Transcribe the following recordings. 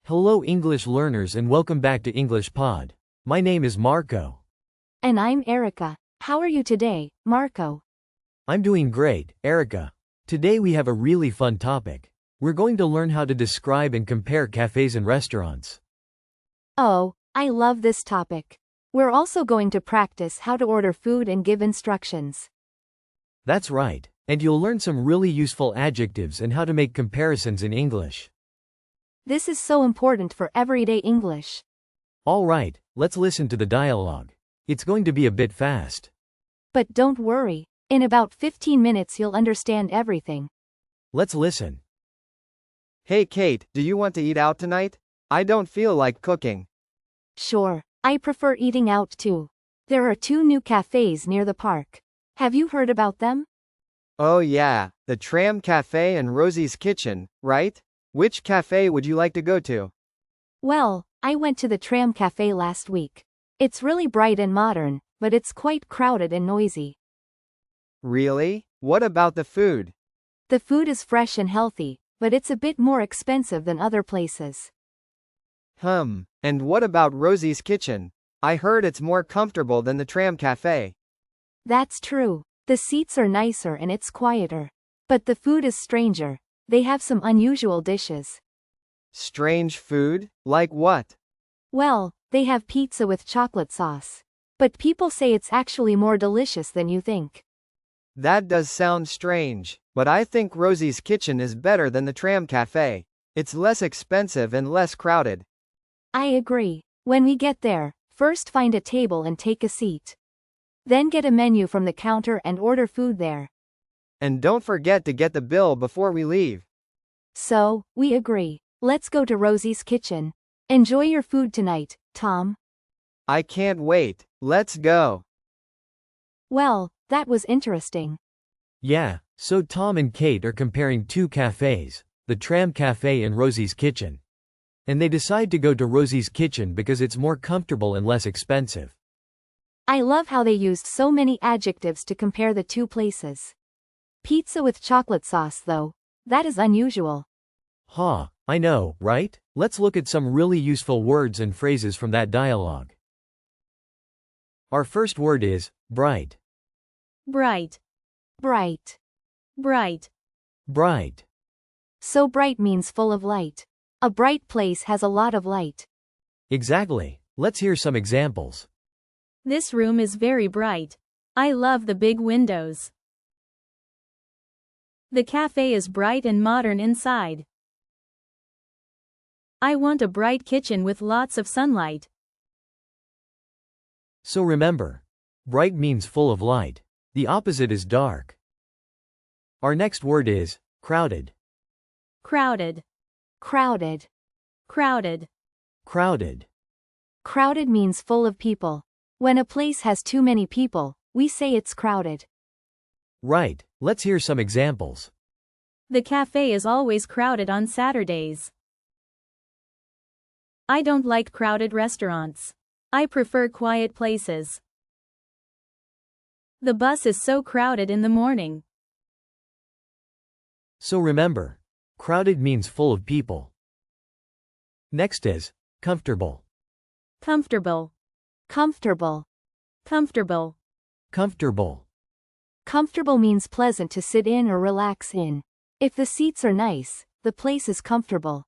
Hello English learners and welcome back to English Pod. My name is Marco. And I'm Erica. How are you today, Marco? I'm doing great, Erica. Today we have a really fun topic. We're going to learn how to describe and compare cafes and restaurants. Oh, I love this topic. We're also going to practice how to order food and give instructions. That's right, and you'll learn some really useful adjectives and how to make comparisons in English. This is so important for everyday English. All right, let's listen to the dialogue. It's going to be a bit fast. But don't worry, in about 15 minutes you'll understand everything. Let's listen. Hey Kate, do you want to eat out tonight? I don't feel like cooking. Sure, I prefer eating out too. There are 2 new cafes near the park. Have you heard about them? Oh yeah, the Tram Cafe and Rosie's Kitchen, right? Which cafe would you like to go to? Well, I went to the Tram Cafe last week. It's really bright and modern, but it's quite crowded and noisy. Really? What about the food? The food is fresh and healthy, but it's a bit more expensive than other places. And what about Rosie's Kitchen? I heard it's more comfortable than the Tram Cafe. That's true. The seats are nicer and it's quieter. But the food is stranger. They have some unusual dishes. Strange food? Like what? Well, they have pizza with chocolate sauce. But people say it's actually more delicious than you think. That does sound strange, but I think Rosie's Kitchen is better than the Tram Cafe. It's less expensive and less crowded. I agree. When we get there, first find a table and take a seat. Then get a menu from the counter and order food there. And don't forget to get the bill before we leave. So, we agree. Let's go to Rosie's Kitchen. Enjoy your food tonight, Tom. I can't wait. Let's go. Well, that was interesting. Yeah, so Tom and Kate are comparing 2 cafes, the Tram Cafe and Rosie's Kitchen. And they decide to go to Rosie's Kitchen because it's more comfortable and less expensive. I love how they used so many adjectives to compare the 2 places. Pizza with chocolate sauce though. That is unusual. I know, right? Let's look at some really useful words and phrases from that dialogue. Our first word is bright. Bright. Bright. Bright. Bright. So bright means full of light. A bright place has a lot of light. Exactly. Let's hear some examples. This room is very bright. I love the big windows. The cafe is bright and modern inside. I want a bright kitchen with lots of sunlight. So remember, bright means full of light. The opposite is dark. Our next word is crowded. Crowded. Crowded. Crowded. Crowded. Crowded means full of people. When a place has too many people, we say it's crowded. Right, let's hear some examples. The cafe is always crowded on Saturdays. I don't like crowded restaurants. I prefer quiet places. The bus is so crowded in the morning. So remember, crowded means full of people. Next is comfortable. Comfortable. Comfortable. Comfortable. Comfortable. Comfortable means pleasant to sit in or relax in. If the seats are nice, the place is comfortable.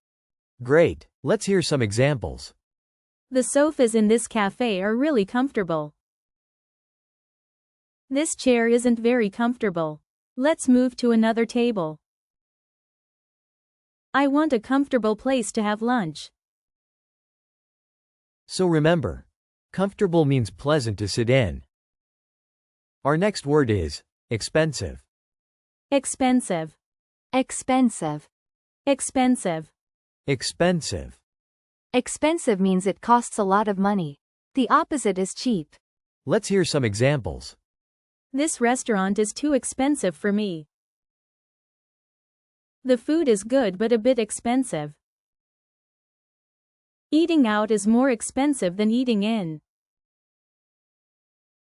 Great, let's hear some examples. The sofas in this cafe are really comfortable. This chair isn't very comfortable. Let's move to another table. I want a comfortable place to have lunch. So remember, comfortable means pleasant to sit in. Our next word is expensive. Expensive. Expensive. Expensive. Expensive. Expensive means it costs a lot of money. The opposite is cheap. Let's hear some examples. This restaurant is too expensive for me. The food is good but a bit expensive. Eating out is more expensive than eating in.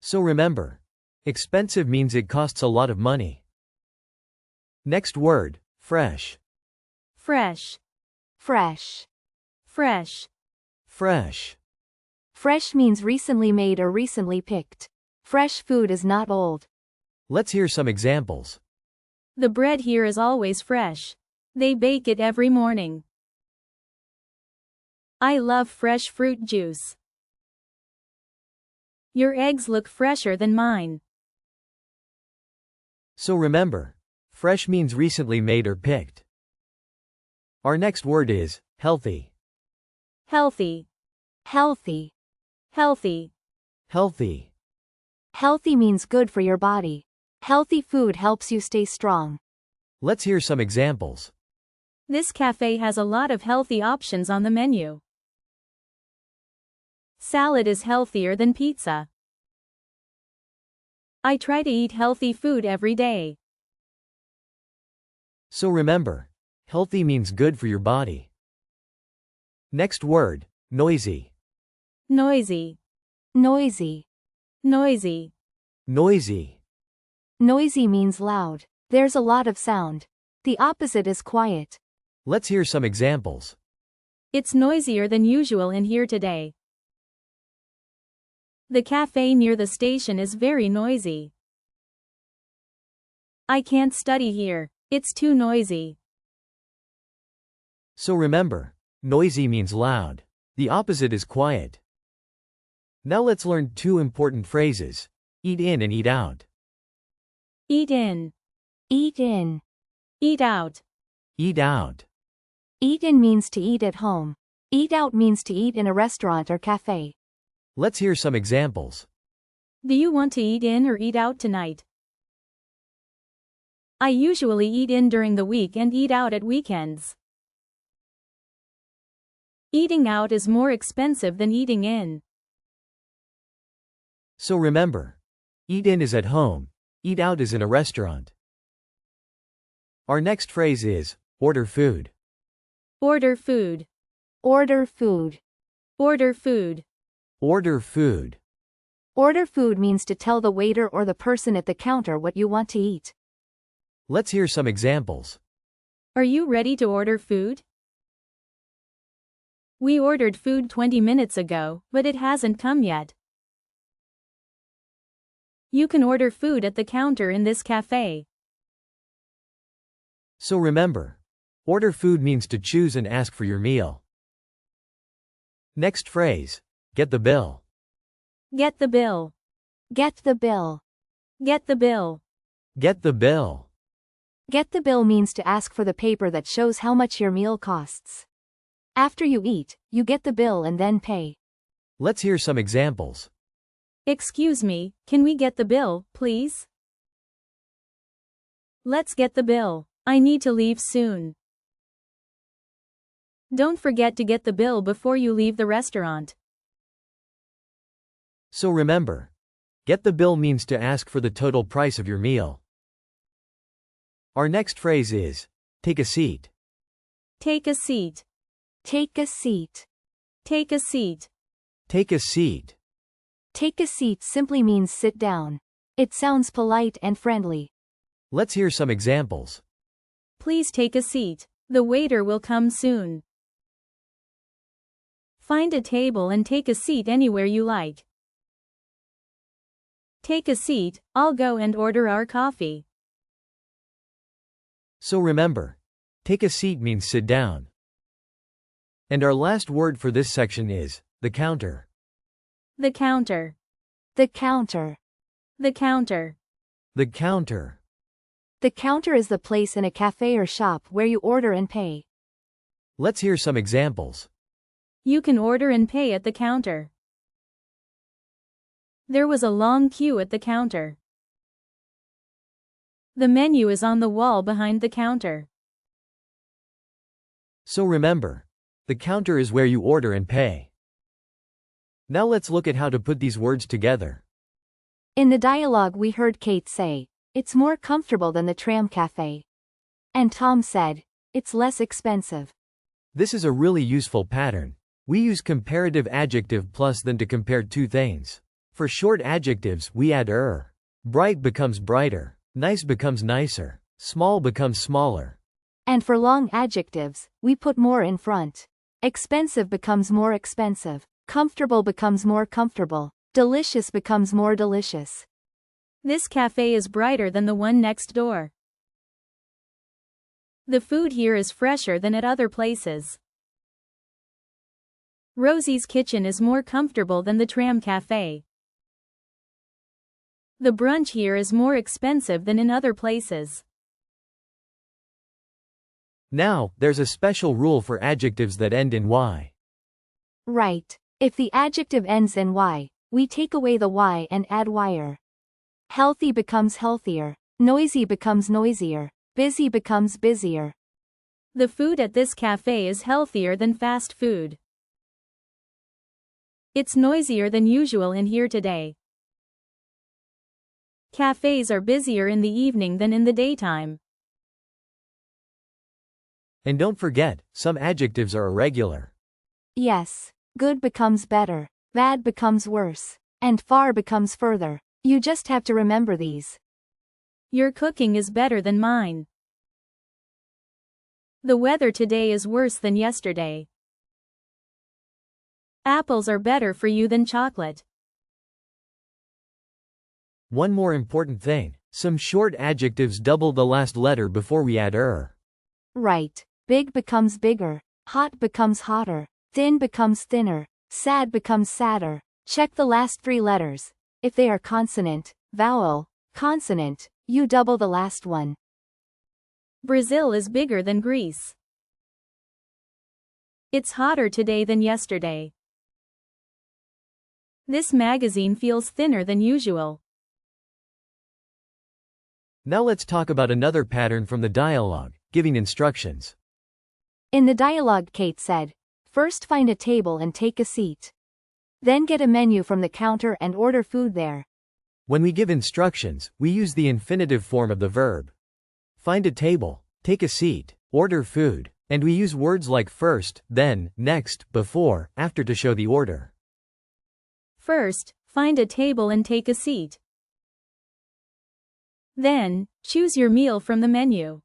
So remember, expensive means it costs a lot of money. Next word, fresh. Fresh. Fresh. Fresh. Fresh. Fresh means recently made or recently picked. Fresh food is not old. Let's hear some examples. The bread here is always fresh. They bake it every morning. I love fresh fruit juice. Your eggs look fresher than mine. So remember, fresh means recently made or picked. Our next word is healthy. Healthy. Healthy. Healthy. Healthy. Healthy means good for your body. Healthy food helps you stay strong. Let's hear some examples. This cafe has a lot of healthy options on the menu. Salad is healthier than pizza. I try to eat healthy food every day. So remember, healthy means good for your body. Next word, noisy. Noisy. Noisy. Noisy. Noisy. Noisy means loud. There's a lot of sound. The opposite is quiet. Let's hear some examples. It's noisier than usual in here today. The cafe near the station is very noisy. I can't study here. It's too noisy. So remember, noisy means loud. The opposite is quiet. Now let's learn two important phrases. Eat in and eat out. Eat in. Eat in. Eat out. Eat out. Eat in means to eat at home. Eat out means to eat in a restaurant or cafe. Let's hear some examples. Do you want to eat in or eat out tonight? I usually eat in during the week and eat out at weekends. Eating out is more expensive than eating in. So remember, eat in is at home, eat out is in a restaurant. Our next phrase is, order food. Order food. Order food. Order food. Order food. Order food means to tell the waiter or the person at the counter what you want to eat. Let's hear some examples. Are you ready to order food? We ordered food 20 minutes ago, but it hasn't come yet. You can order food at the counter in this cafe. So remember, order food means to choose and ask for your meal. Next phrase, get the bill. Get the bill. Get the bill. Get the bill. Get the bill. Get the bill means to ask for the paper that shows how much your meal costs. After you eat, you get the bill and then pay. Let's hear some examples. Excuse me, can we get the bill, please? Let's get the bill. I need to leave soon. Don't forget to get the bill before you leave the restaurant. So remember, get the bill means to ask for the total price of your meal. Our next phrase is, take a seat. Take a seat. Take a seat. Take a seat. Take a seat. Take a seat simply means sit down. It sounds polite and friendly. Let's hear some examples. Please take a seat. The waiter will come soon. Find a table and take a seat anywhere you like. Take a seat, I'll go and order our coffee. So remember, take a seat means sit down. And our last word for this section is, the counter. The counter. The counter. The counter. The counter. The counter is the place in a cafe or shop where you order and pay. Let's hear some examples. You can order and pay at the counter. There was a long queue at the counter. The menu is on the wall behind the counter. So remember, the counter is where you order and pay. Now let's look at how to put these words together. In the dialogue we heard Kate say, "It's more comfortable than the tram cafe." And Tom said, "It's less expensive." This is a really useful pattern. We use comparative adjective plus than to compare two things. For short adjectives we add er. Bright becomes brighter. Nice becomes nicer. Small becomes smaller. And for long adjectives, we put more in front. Expensive becomes more expensive. Comfortable becomes more comfortable. Delicious becomes more delicious. This cafe is brighter than the one next door. The food here is fresher than at other places. Rosie's kitchen is more comfortable than the tram cafe. The brunch here is more expensive than in other places. Now, there's a special rule for adjectives that end in y. Right. If the adjective ends in y, we take away the y and add wire. Healthy becomes healthier. Noisy becomes noisier. Busy becomes busier. The food at this cafe is healthier than fast food. It's noisier than usual in here today. Cafes are busier in the evening than in the daytime. And don't forget, some adjectives are irregular. Yes. Good becomes better. Bad becomes worse. And far becomes further. You just have to remember these. Your cooking is better than mine. The weather today is worse than yesterday. Apples are better for you than chocolate. One more important thing, some short adjectives double the last letter before we add er. Right. Big becomes bigger. Hot becomes hotter. Thin becomes thinner. Sad becomes sadder. Check the last three letters. If they are consonant, vowel, consonant, you double the last one. Brazil is bigger than Greece. It's hotter today than yesterday. This magazine feels thinner than usual. Now let's talk about another pattern from the dialogue, giving instructions. In the dialogue, Kate said, "First find a table and take a seat. Then get a menu from the counter and order food there." When we give instructions, we use the infinitive form of the verb. Find a table, take a seat, order food, and we use words like first, then, next, before, after to show the order. First, find a table and take a seat. Then, choose your meal from the menu.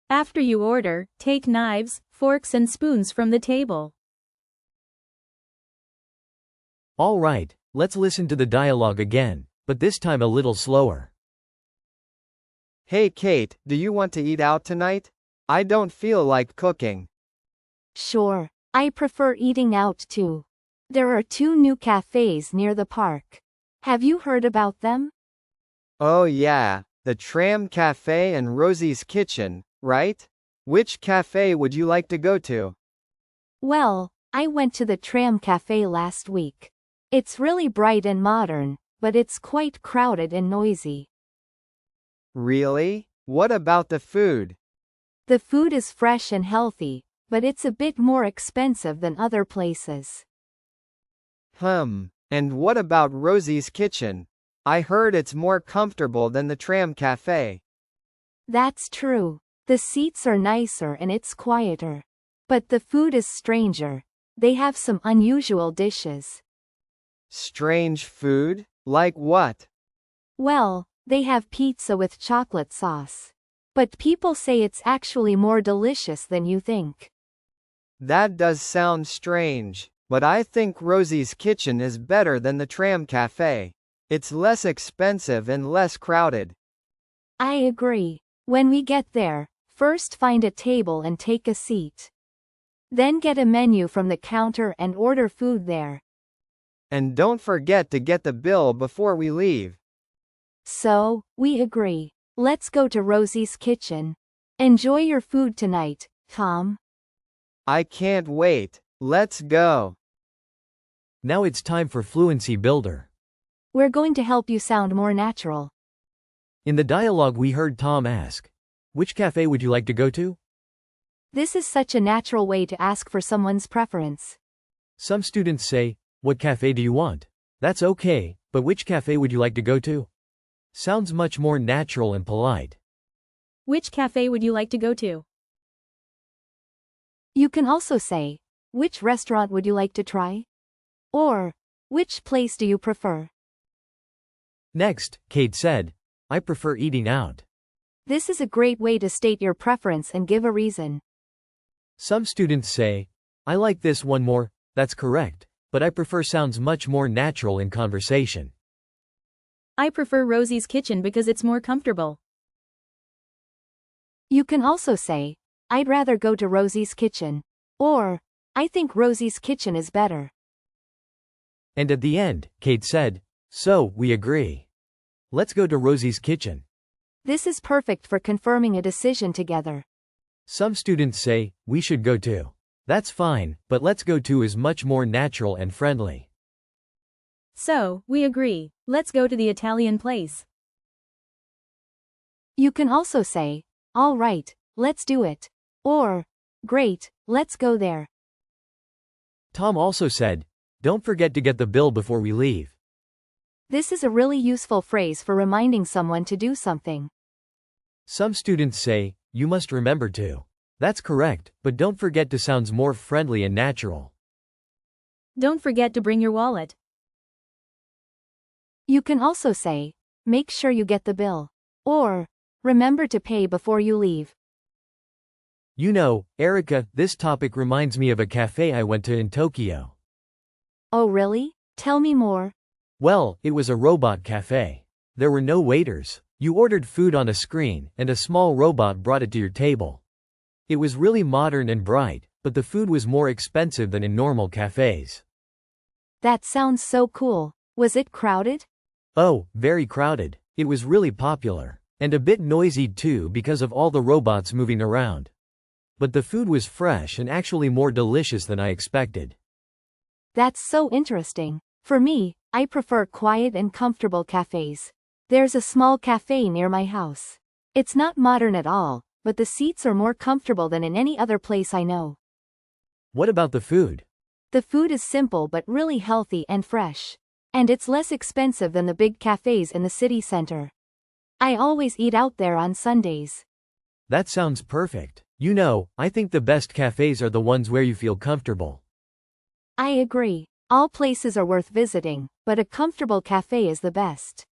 After you order, take knives, forks and spoons from the table. All right, let's listen to the dialogue again, but this time a little slower. Hey Kate, do you want to eat out tonight? I don't feel like cooking. Sure. I prefer eating out too. There are 2 new cafes near the park. Have you heard about them? Oh yeah, the Tram Cafe and Rosie's Kitchen, right? Which cafe would you like to go to? Well, I went to the Tram Cafe last week. It's really bright and modern, but it's quite crowded and noisy. Really? What about the food? The food is fresh and healthy, but it's a bit more expensive than other places. And what about Rosie's Kitchen? I heard it's more comfortable than the Tram Cafe. That's true. The seats are nicer and it's quieter. But the food is stranger. They have some unusual dishes. Strange food? Like what? Well, they have pizza with chocolate sauce. But people say it's actually more delicious than you think. That does sound strange, but I think Rosie's Kitchen is better than the Tram Cafe. It's less expensive and less crowded. I agree. When we get there, first find a table and take a seat. Then get a menu from the counter and order food there. And don't forget to get the bill before we leave. So, we agree. Let's go to Rosie's Kitchen. Enjoy your food tonight, Tom. I can't wait. Let's go. Now it's time for Fluency Builder. We're going to help you sound more natural. In the dialogue we heard Tom ask, "Which cafe would you like to go to?" This is such a natural way to ask for someone's preference. Some students say, "What cafe do you want?" That's okay, but which cafe would you like to go to? Sounds much more natural and polite. Which cafe would you like to go to? You can also say, "Which restaurant would you like to try?" Or, "Which place do you prefer?" Next, Kate said, "I prefer eating out." This is a great way to state your preference and give a reason. Some students say, I like this one more, that's correct, but I prefer sounds much more natural in conversation. I prefer Rosie's kitchen because it's more comfortable. You can also say, I'd rather go to Rosie's kitchen. Or, I think Rosie's kitchen is better. And at the end, Kate said, so, we agree. Let's go to Rosie's kitchen. This is perfect for confirming a decision together. Some students say, we should go too. That's fine, but let's go to is much more natural and friendly. So, we agree. Let's go to the Italian place. You can also say, all right, let's do it. Or, great, let's go there. Tom also said, don't forget to get the bill before we leave. This is a really useful phrase for reminding someone to do something. Some students say, you must remember to. That's correct, but don't forget to sounds more friendly and natural. Don't forget to bring your wallet. You can also say, make sure you get the bill. Or, remember to pay before you leave. You know, Erica, this topic reminds me of a cafe I went to in Tokyo. Oh really? Tell me more. Well, it was a robot cafe. There were no waiters. You ordered food on a screen, and a small robot brought it to your table. It was really modern and bright, but the food was more expensive than in normal cafes. That sounds so cool. Was it crowded? Oh, very crowded. It was really popular. And a bit noisy too because of all the robots moving around. But the food was fresh and actually more delicious than I expected. That's so interesting. For me, I prefer quiet and comfortable cafes. There's a small cafe near my house. It's not modern at all, but the seats are more comfortable than in any other place I know. What about the food? The food is simple but really healthy and fresh. And it's less expensive than the big cafes in the city center. I always eat out there on Sundays. That sounds perfect. You know, I think the best cafes are the ones where you feel comfortable. I agree. All places are worth visiting, but a comfortable cafe is the best.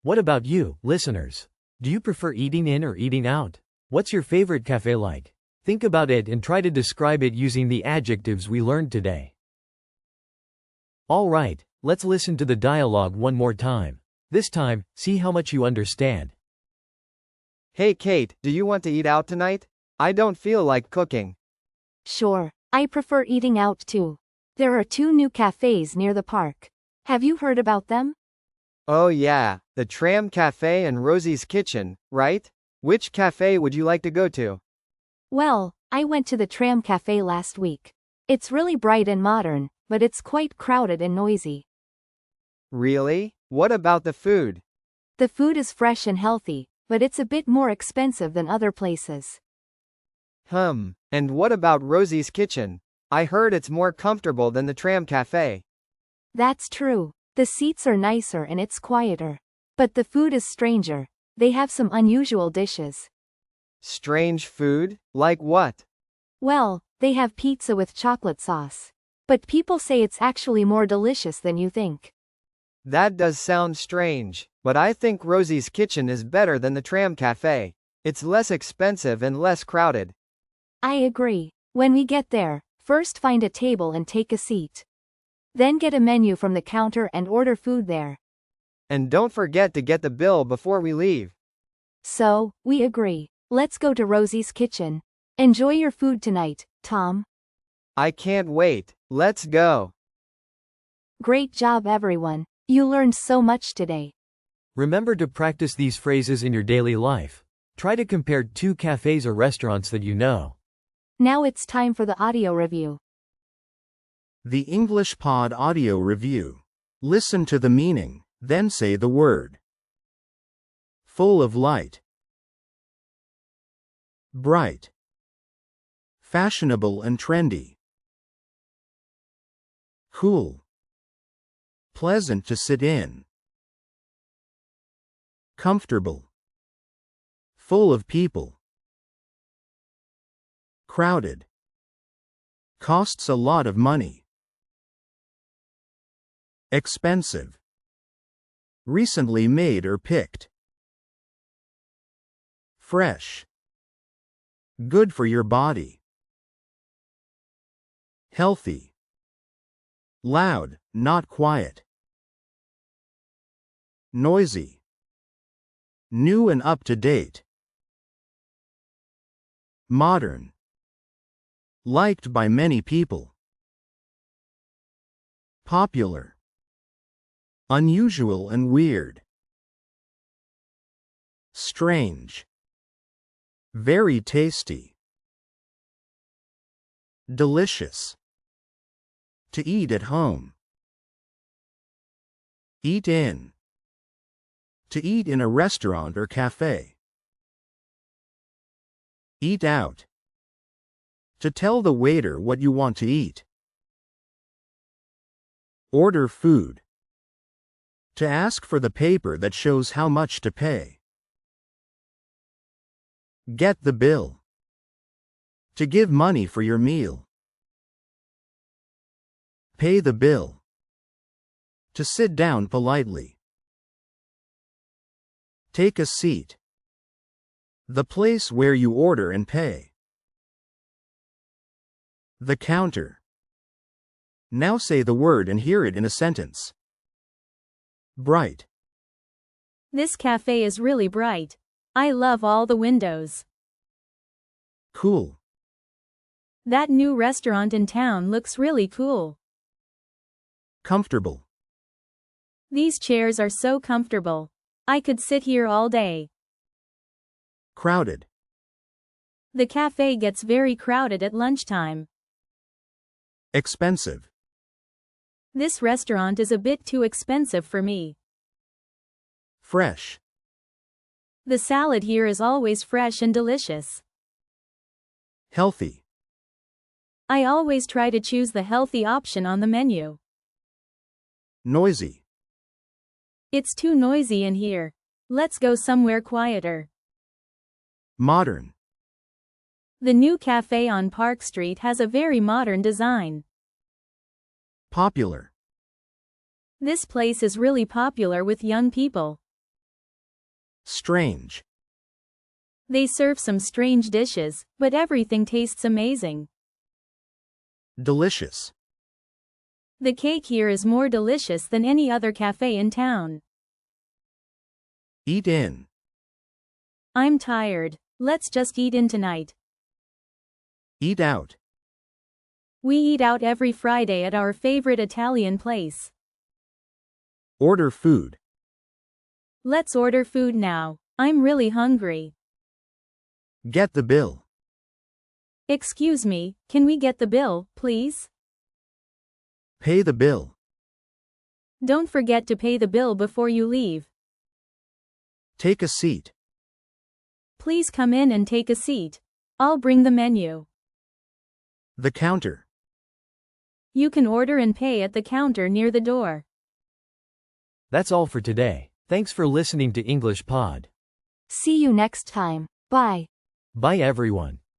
What about you, listeners? Do you prefer eating in or eating out? What's your favorite cafe like? Think about it and try to describe it using the adjectives we learned today. All right, let's listen to the dialogue one more time. This time, see how much you understand. Hey Kate, do you want to eat out tonight? I don't feel like cooking. Sure, I prefer eating out too. There are 2 new cafes near the park. Have you heard about them? Oh yeah, the Tram Cafe and Rosie's Kitchen, right? Which cafe would you like to go to? Well, I went to the Tram Cafe last week. It's really bright and modern, but it's quite crowded and noisy. Really? What about the food? The food is fresh and healthy, but it's a bit more expensive than other places. And what about Rosie's Kitchen? I heard it's more comfortable than the Tram Cafe. That's true. The seats are nicer and it's quieter. But the food is stranger. They have some unusual dishes. Strange food? Like what? Well, they have pizza with chocolate sauce. But people say it's actually more delicious than you think. That does sound strange, but I think Rosie's Kitchen is better than the Tram Cafe. It's less expensive and less crowded. I agree. When we get there, first find a table and take a seat. Then get a menu from the counter and order food there. And don't forget to get the bill before we leave. So, we agree. Let's go to Rosie's Kitchen. Enjoy your food tonight, Tom. I can't wait. Let's go. Great job everyone. You learned so much today. Remember to practice these phrases in your daily life. Try to compare 2 cafes or restaurants that you know. Now it's time for the audio review. The English Pod Audio Review. Listen to the meaning, then say the word. Full of light. Bright. Fashionable and trendy. Cool. Pleasant to sit in. Comfortable. Full of people. Crowded. Costs a lot of money. Expensive. Recently made or picked. Fresh. Good for your body. Healthy. Loud, not quiet. Noisy. New and up to date. Modern. Liked by many people. Popular. Unusual and weird. Strange. Very tasty. Delicious. To eat at home. Eat in. To eat in a restaurant or cafe. Eat out. To tell the waiter what you want to eat. Order food. To ask for the paper that shows how much to pay. Get the bill. To give money for your meal. Pay the bill. To sit down politely. Take a seat. The place where you order and pay. The counter. Now say the word and hear it in a sentence. Bright. This cafe is really bright. I love all the windows. Cool. That new restaurant in town looks really cool. Comfortable. These chairs are so comfortable. I could sit here all day. Crowded. The cafe gets very crowded at lunchtime. Expensive. This restaurant is a bit too expensive for me. Fresh. The salad here is always fresh and delicious. Healthy. I always try to choose the healthy option on the menu. Noisy. It's too noisy in here. Let's go somewhere quieter. Modern. The new cafe on Park Street has a very modern design. Popular. This place is really popular with young people. Strange. They serve some strange dishes, but everything tastes amazing. Delicious. The cake here is more delicious than any other cafe in town. Eat in. I'm tired. Let's just eat in tonight. Eat out. We eat out every Friday at our favorite Italian place. Order food. Let's order food now. I'm really hungry. Get the bill. Excuse me, can we get the bill, please? Pay the bill. Don't forget to pay the bill before you leave. Take a seat. Please come in and take a seat. I'll bring the menu. The counter. You can order and pay at the counter near the door. That's all for today. Thanks for listening to English Pod. See you next time. Bye. Bye everyone.